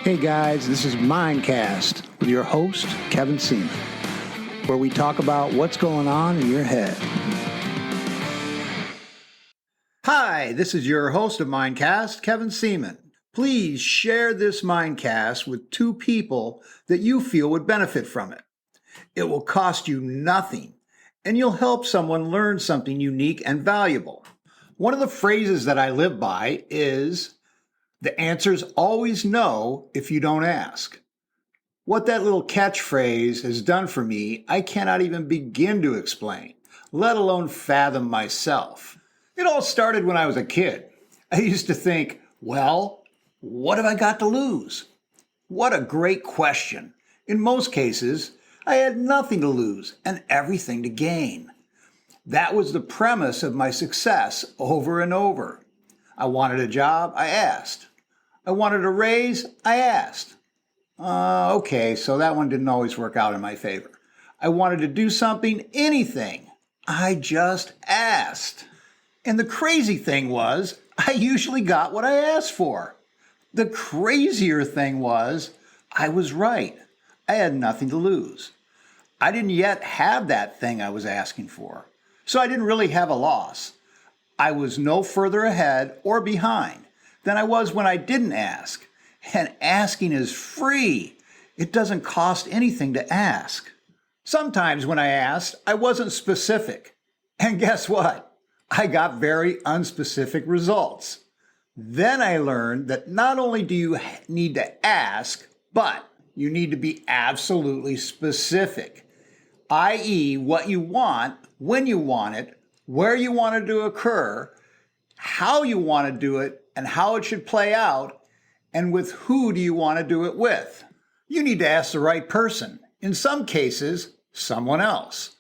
Hey guys, this is Mindcast with your host, Kevin Seaman, where we talk about what's going on in your head. Hi, this is your host of Mindcast, Kevin Seaman. Please share this Mindcast with two people that you feel would benefit from it. It will cost you nothing, and you'll help someone learn something unique and valuable. One of the phrases that I live by is, the answer's always no if you don't ask. What that little catchphrase has done for me, I cannot even begin to explain, let alone fathom myself. It all started when I was a kid. I used to think, well, what have I got to lose? What a great question. In most cases, I had nothing to lose and everything to gain. That was the premise of my success over and over. I wanted a job, I asked. I wanted a raise, I asked. Okay, so that one didn't always work out in my favor. I wanted to do something, anything. I just asked. And the crazy thing was, I usually got what I asked for. The crazier thing was, I was right. I had nothing to lose. I didn't yet have that thing I was asking for, so I didn't really have a loss. I was no further ahead or behind than I was when I didn't ask. And asking is free. It doesn't cost anything to ask. Sometimes when I asked, I wasn't specific. And guess what? I got very unspecific results. Then I learned that not only do you need to ask, but you need to be absolutely specific, i.e., what you want, when you want it, where you want it to occur, how you want to do it, and how it should play out, and with who do you want to do it with. You need to ask the right person. In some cases, someone else.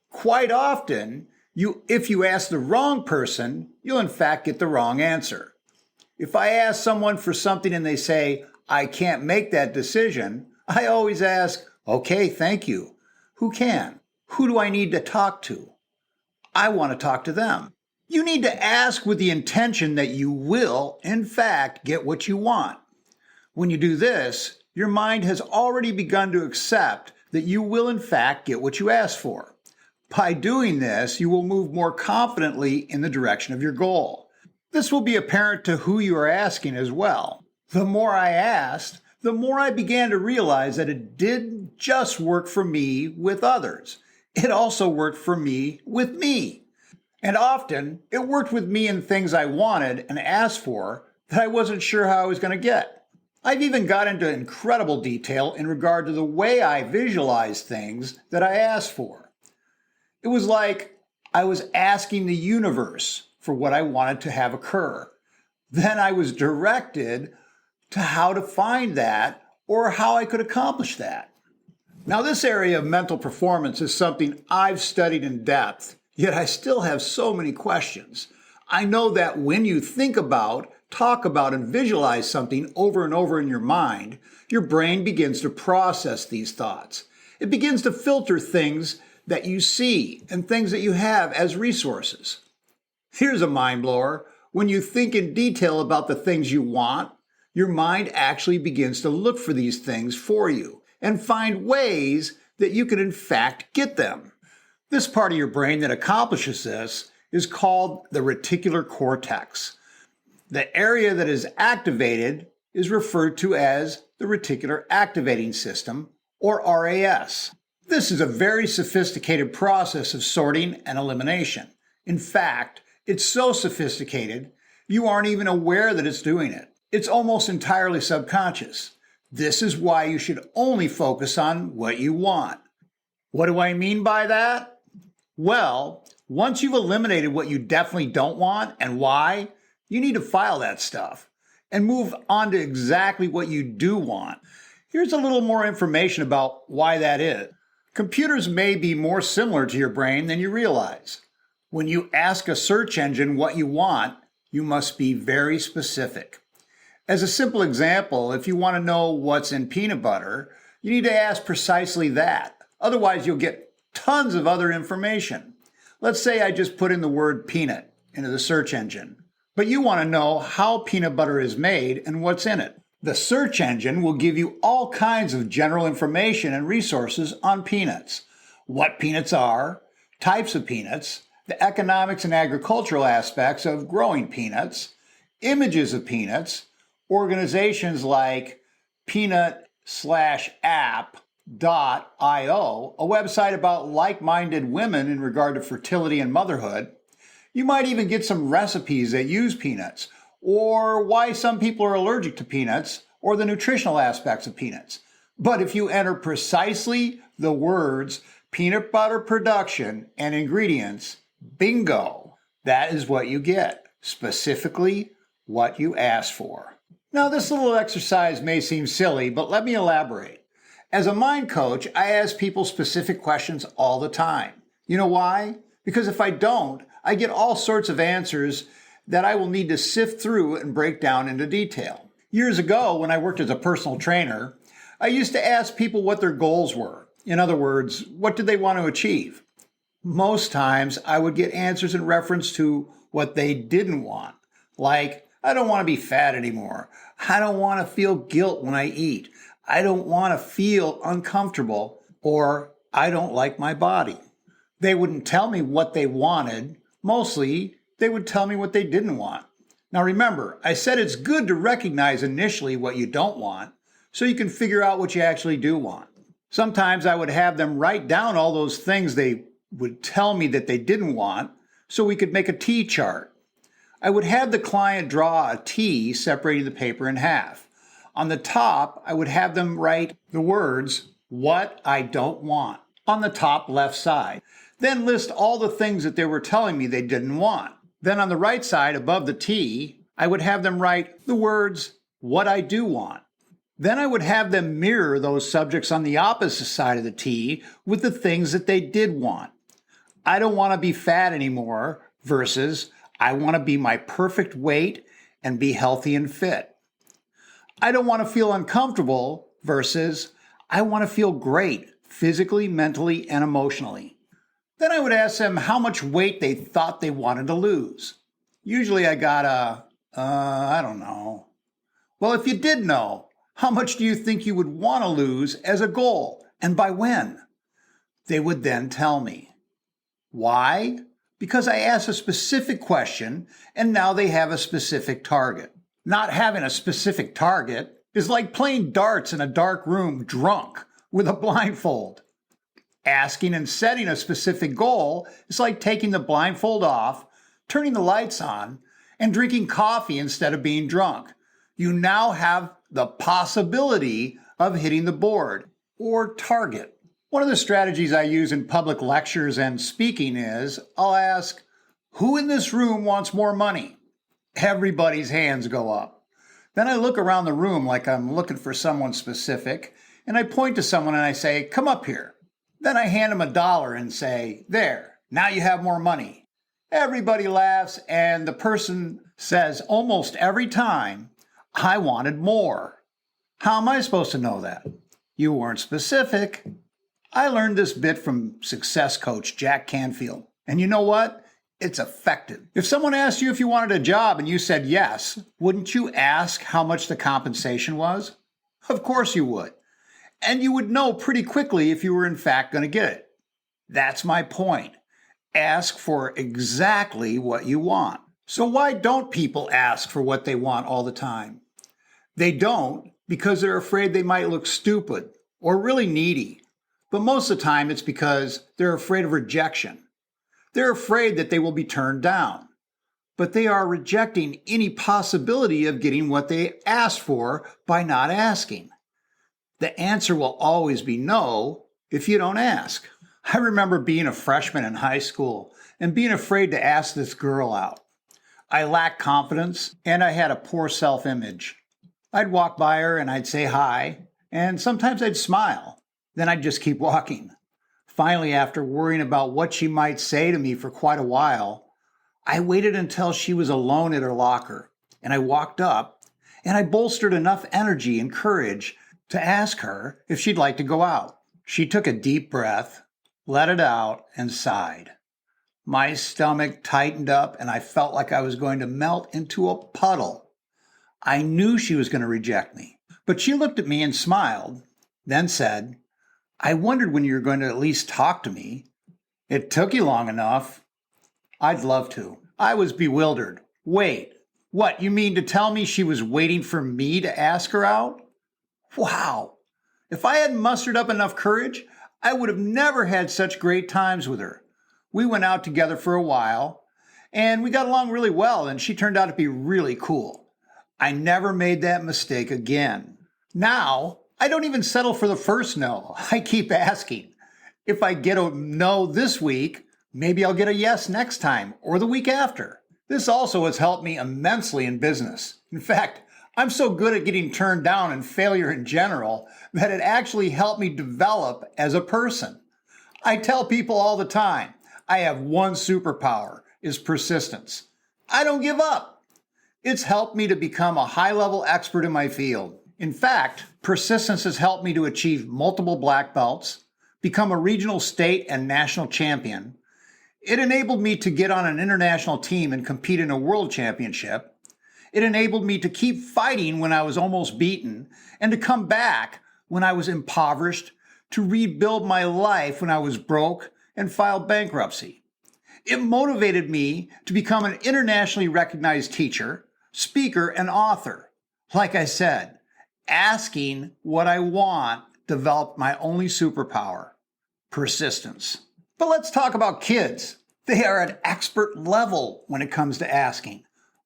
Quite often, if you ask the wrong person, you'll in fact get the wrong answer. If I ask someone for something and they say, I can't make that decision, I always ask, okay, thank you. Who can? Who do I need to talk to? I want to talk to them. You need to ask with the intention that you will, in fact, get what you want. When you do this, your mind has already begun to accept that you will, in fact, get what you ask for. By doing this, you will move more confidently in the direction of your goal. This will be apparent to who you are asking as well. The more I asked, the more I began to realize that it didn't just work for me with others. It also worked for me with me. And often, it worked with me in things I wanted and asked for that I wasn't sure how I was going to get. I've even got into incredible detail in regard to the way I visualized things that I asked for. It was like I was asking the universe for what I wanted to have occur. Then I was directed to how to find that or how I could accomplish that. Now, this area of mental performance is something I've studied in depth, yet I still have so many questions. I know that when you think about, talk about, and visualize something over and over in your mind, your brain begins to process these thoughts. It begins to filter things that you see and things that you have as resources. Here's a mind blower. When you think in detail about the things you want, your mind actually begins to look for these things for you and find ways that you can in fact get them. This part of your brain that accomplishes this is called the reticular cortex. The area that is activated is referred to as the reticular activating system, or RAS. This is a very sophisticated process of sorting and elimination. In fact, it's so sophisticated, you aren't even aware that it's doing it. It's almost entirely subconscious. This is why you should only focus on what you want. What do I mean by that? Well, once you've eliminated what you definitely don't want and why, you need to file that stuff and move on to exactly what you do want. Here's a little more information about why that is. Computers may be more similar to your brain than you realize. When you ask a search engine what you want, you must be very specific. As a simple example, if you want to know what's in peanut butter, you need to ask precisely that. Otherwise, you'll get tons of other information. Let's say I just put in the word peanut into the search engine, but you want to know how peanut butter is made and what's in it. The search engine will give you all kinds of general information and resources on peanuts, what peanuts are, types of peanuts, the economics and agricultural aspects of growing peanuts, images of peanuts, organizations like peanut/app.io, a website about like-minded women in regard to fertility and motherhood. You might even get some recipes that use peanuts, or why some people are allergic to peanuts, or the nutritional aspects of peanuts. But if you enter precisely the words peanut butter production and ingredients, bingo, that is what you get, specifically what you asked for. Now, this little exercise may seem silly, but let me elaborate. As a mind coach, I ask people specific questions all the time. You know why? Because if I don't, I get all sorts of answers that I will need to sift through and break down into detail. Years ago, when I worked as a personal trainer, I used to ask people what their goals were. In other words, what did they want to achieve? Most times, I would get answers in reference to what they didn't want. Like, I don't want to be fat anymore. I don't want to feel guilt when I eat. I don't want to feel uncomfortable, or I don't like my body. They wouldn't tell me what they wanted. Mostly, they would tell me what they didn't want. Now remember, I said it's good to recognize initially what you don't want so you can figure out what you actually do want. Sometimes I would have them write down all those things they would tell me that they didn't want so we could make a T chart. I would have the client draw a T separating the paper in half. On the top, I would have them write the words, "What I don't want," on the top left side. Then list all the things that they were telling me they didn't want. Then on the right side, above the T, I would have them write the words, "What I do want." Then I would have them mirror those subjects on the opposite side of the T with the things that they did want. I don't want to be fat anymore versus I want to be my perfect weight and be healthy and fit. I don't want to feel uncomfortable versus I want to feel great physically, mentally, and emotionally. Then I would ask them how much weight they thought they wanted to lose. Usually I got I don't know. Well, if you did know, how much do you think you would want to lose as a goal, and by when? They would then tell me. Why? Because I asked a specific question, and now they have a specific target. Not having a specific target is like playing darts in a dark room drunk with a blindfold. Asking and setting a specific goal is like taking the blindfold off, turning the lights on, and drinking coffee instead of being drunk. You now have the possibility of hitting the board or target. One of the strategies I use in public lectures and speaking is I'll ask, who in this room wants more money? Everybody's hands go up. Then I look around the room like I'm looking for someone specific, and I point to someone and I say, come up here. Then I hand them $1 and say, there, now you have more money. Everybody laughs, and the person says almost every time, I wanted more. How am I supposed to know that? You weren't specific. I learned this bit from success coach Jack Canfield. And you know what? It's effective. If someone asked you if you wanted a job and you said yes, wouldn't you ask how much the compensation was? Of course you would. And you would know pretty quickly if you were in fact going to get it. That's my point. Ask for exactly what you want. So why don't people ask for what they want all the time? They don't because they're afraid they might look stupid or really needy. But most of the time it's because they're afraid of rejection. They're afraid that they will be turned down. But they are rejecting any possibility of getting what they asked for by not asking. The answer will always be no if you don't ask. I remember being a freshman in high school and being afraid to ask this girl out. I lacked confidence and I had a poor self-image. I'd walk by her and I'd say hi, and sometimes I'd smile. Then I'd just keep walking. Finally, after worrying about what she might say to me for quite a while, I waited until she was alone at her locker, and I walked up, and I bolstered enough energy and courage to ask her if she'd like to go out. She took a deep breath, let it out, and sighed. My stomach tightened up, and I felt like I was going to melt into a puddle. I knew she was going to reject me, but she looked at me and smiled, then said, I wondered when you were going to at least talk to me. It took you long enough. I'd love to. I was bewildered. Wait, what, you mean to tell me she was waiting for me to ask her out? Wow. If I hadn't mustered up enough courage, I would have never had such great times with her. We went out together for a while, and we got along really well, and she turned out to be really cool. I never made that mistake again. Now, I don't even settle for the first no. I keep asking. If I get a no this week, maybe I'll get a yes next time or the week after. This also has helped me immensely in business. In fact, I'm so good at getting turned down and failure in general that it actually helped me develop as a person. I tell people all the time, I have one superpower, is persistence. I don't give up. It's helped me to become a high-level expert in my field. In fact, persistence has helped me to achieve multiple black belts, become a regional, state, and national champion. It enabled me to get on an international team and compete in a world championship. It enabled me to keep fighting when I was almost beaten and to come back when I was impoverished, to rebuild my life when I was broke and filed bankruptcy. It motivated me to become an internationally recognized teacher, speaker, and author. Like I said, asking what I want developed my only superpower, persistence. But let's talk about kids. They are at expert level when it comes to asking.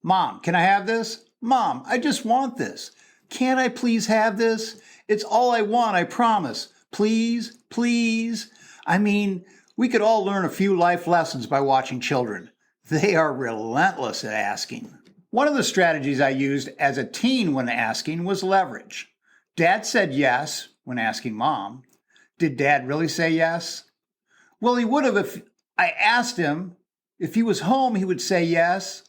Mom, can I have this? Mom, I just want this. Can't I please have this? It's all I want, I promise. Please, please. I mean, we could all learn a few life lessons by watching children. They are relentless at asking. One of the strategies I used as a teen when asking was leverage. Dad said yes when asking Mom. Did Dad really say yes? Well, he would have if I asked him. If he was home, he would say yes.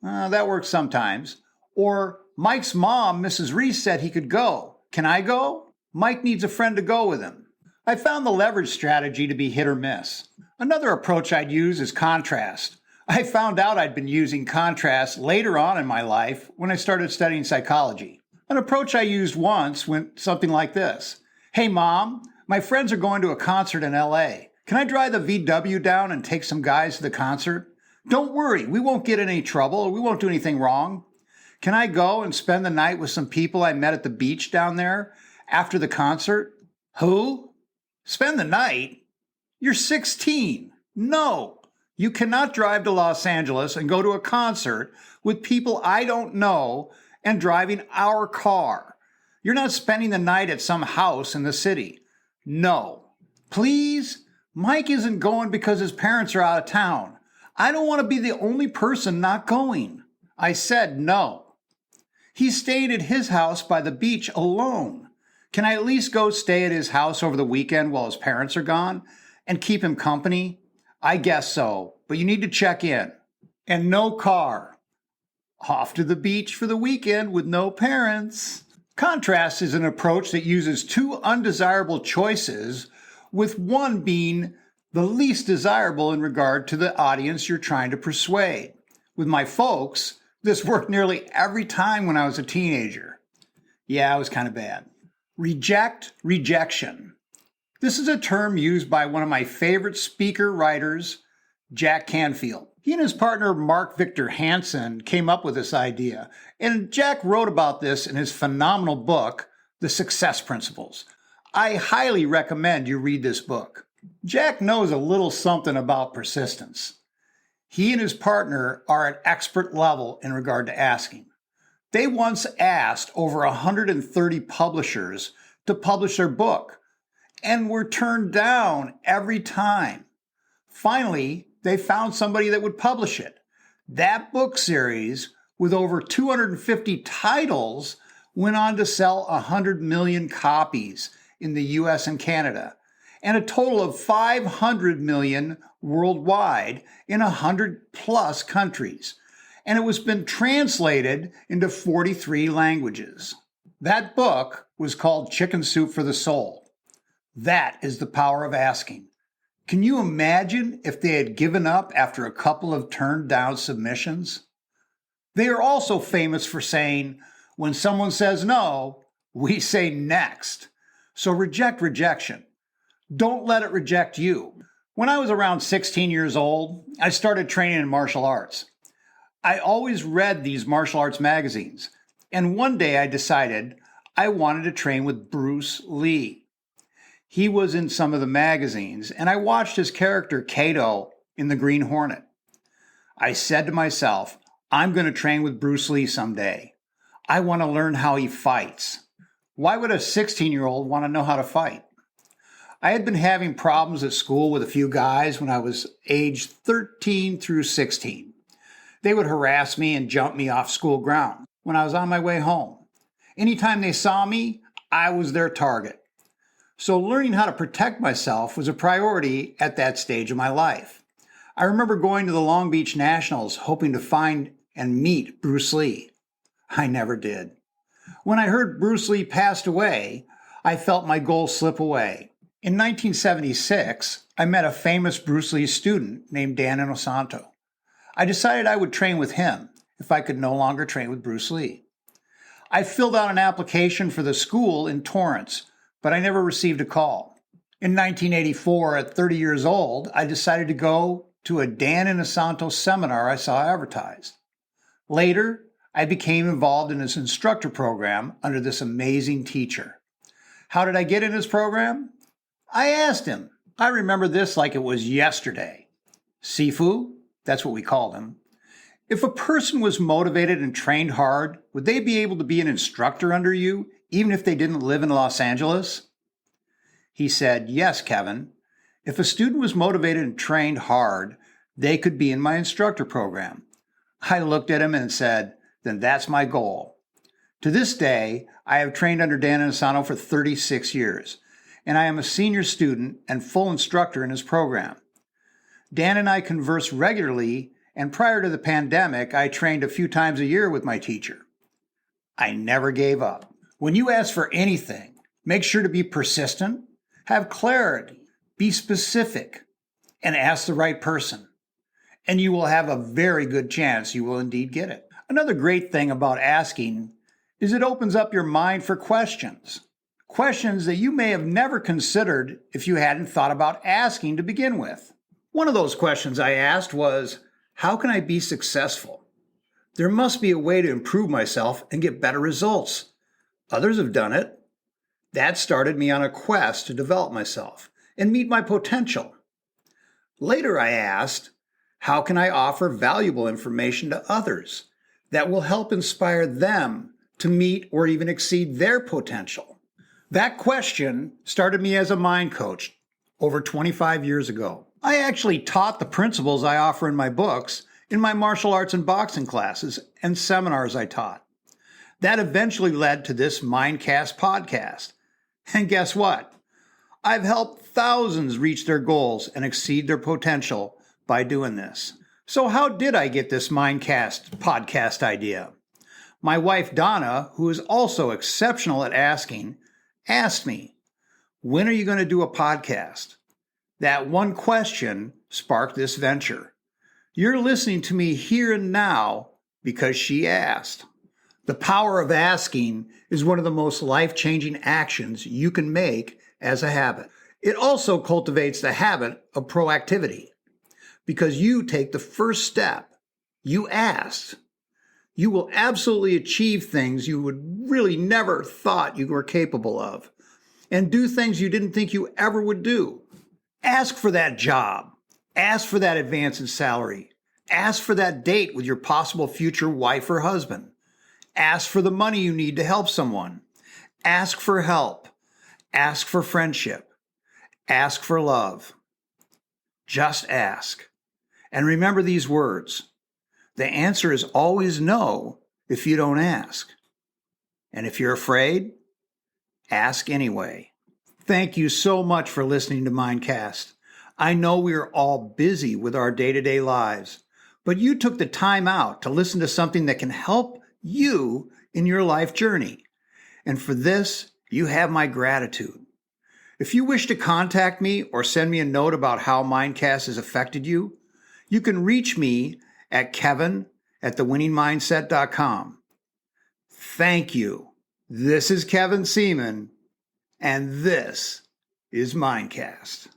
That works sometimes. Or Mike's mom, Mrs. Reese, said he could go. Can I go? Mike needs a friend to go with him. I found the leverage strategy to be hit or miss. Another approach I'd use is contrast. I found out I'd been using contrast later on in my life when I started studying psychology. An approach I used once went something like this. Hey, Mom, my friends are going to a concert in LA. Can I drive the VW down and take some guys to the concert? Don't worry, we won't get in any trouble. We won't do anything wrong. Can I go and spend the night with some people I met at the beach down there after the concert? Who? Spend the night? You're 16. No. You cannot drive to Los Angeles and go to a concert with people I don't know and driving our car. You're not spending the night at some house in the city. No. Please? Mike isn't going because his parents are out of town. I don't want to be the only person not going. I said no. He's staying at his house by the beach alone. Can I at least go stay at his house over the weekend while his parents are gone and keep him company? I guess so, but you need to check in. And no car. Off to the beach for the weekend with no parents. Contrast is an approach that uses two undesirable choices, with one being the least desirable in regard to the audience you're trying to persuade. With my folks, this worked nearly every time when I was a teenager. Yeah, it was kind of bad. Reject rejection. This is a term used by one of my favorite speaker writers, Jack Canfield. He and his partner, Mark Victor Hansen, came up with this idea, and Jack wrote about this in his phenomenal book, The Success Principles. I highly recommend you read this book. Jack knows a little something about persistence. He and his partner are at expert level in regard to asking. They once asked over 130 publishers to publish their book, and were turned down every time. Finally, they found somebody that would publish it. That book series, with over 250 titles, went on to sell 100 million copies in the US and Canada, and a total of 500 million worldwide in 100 plus countries. And it was been translated into 43 languages. That book was called Chicken Soup for the Soul. That is the power of asking. Can you imagine if they had given up after a couple of turned down submissions? They are also famous for saying, When someone says no, we say next. So reject rejection. Don't let it reject you. When I was around 16 years old, I started training in martial arts. I always read these martial arts magazines, and one day I decided I wanted to train with Bruce Lee. He was in some of the magazines, and I watched his character Kato in The Green Hornet. I said to myself, I'm going to train with Bruce Lee someday. I want to learn how he fights. Why would a 16-year-old want to know how to fight? I had been having problems at school with a few guys when I was aged 13 through 16. They would harass me and jump me off school grounds when I was on my way home. Anytime they saw me, I was their target. So learning how to protect myself was a priority at that stage of my life. I remember going to the Long Beach Nationals hoping to find and meet Bruce Lee. I never did. When I heard Bruce Lee passed away, I felt my goal slip away. In 1976, I met a famous Bruce Lee student named Dan Inosanto. I decided I would train with him if I could no longer train with Bruce Lee. I filled out an application for the school in Torrance, but I never received a call. In 1984, at 30 years old, I decided to go to a Dan Inosanto seminar I saw advertised. Later, I became involved in his instructor program under this amazing teacher. How did I get in his program? I asked him. I remember this like it was yesterday. Sifu, that's what we called him. If a person was motivated and trained hard, would they be able to be an instructor under you, even if they didn't live in Los Angeles? He said, yes, Kevin. If a student was motivated and trained hard, they could be in my instructor program. I looked at him and said, then that's my goal. To this day, I have trained under Dan Inosanto for 36 years, and I am a senior student and full instructor in his program. Dan and I converse regularly, and prior to the pandemic, I trained a few times a year with my teacher. I never gave up. When you ask for anything, make sure to be persistent, have clarity, be specific, and ask the right person. And you will have a very good chance you will indeed get it. Another great thing about asking is it opens up your mind for questions. Questions that you may have never considered if you hadn't thought about asking to begin with. One of those questions I asked was, how can I be successful? There must be a way to improve myself and get better results. Others have done it. That started me on a quest to develop myself and meet my potential. Later I asked, how can I offer valuable information to others that will help inspire them to meet or even exceed their potential? That question started me as a mind coach over 25 years ago. I actually taught the principles I offer in my books in my martial arts and boxing classes and seminars I taught. That eventually led to this Mindcast podcast. And guess what? I've helped thousands reach their goals and exceed their potential by doing this. So how did I get this Mindcast podcast idea? My wife Donna, who is also exceptional at asking, asked me, when are you going to do a podcast? That one question sparked this venture. You're listening to me here and now because she asked. The power of asking is one of the most life-changing actions you can make as a habit. It also cultivates the habit of proactivity because you take the first step. You asked. You will absolutely achieve things you would really never thought you were capable of and do things you didn't think you ever would do. Ask for that job. Ask for that advance in salary. Ask for that date with your possible future wife or husband. Ask for the money you need to help someone. Ask for help. Ask for friendship. Ask for love. Just ask. And remember these words. The answer is always no if you don't ask. And if you're afraid, ask anyway. Thank you so much for listening to Mindcast. I know we are all busy with our day-to-day lives, but you took the time out to listen to something that can help you in your life journey. And for this, you have my gratitude. If you wish to contact me or send me a note about how Mindcast has affected you, you can reach me at kevin@thewinningmindset.com. Thank you. This is Kevin Seaman, and this is Mindcast.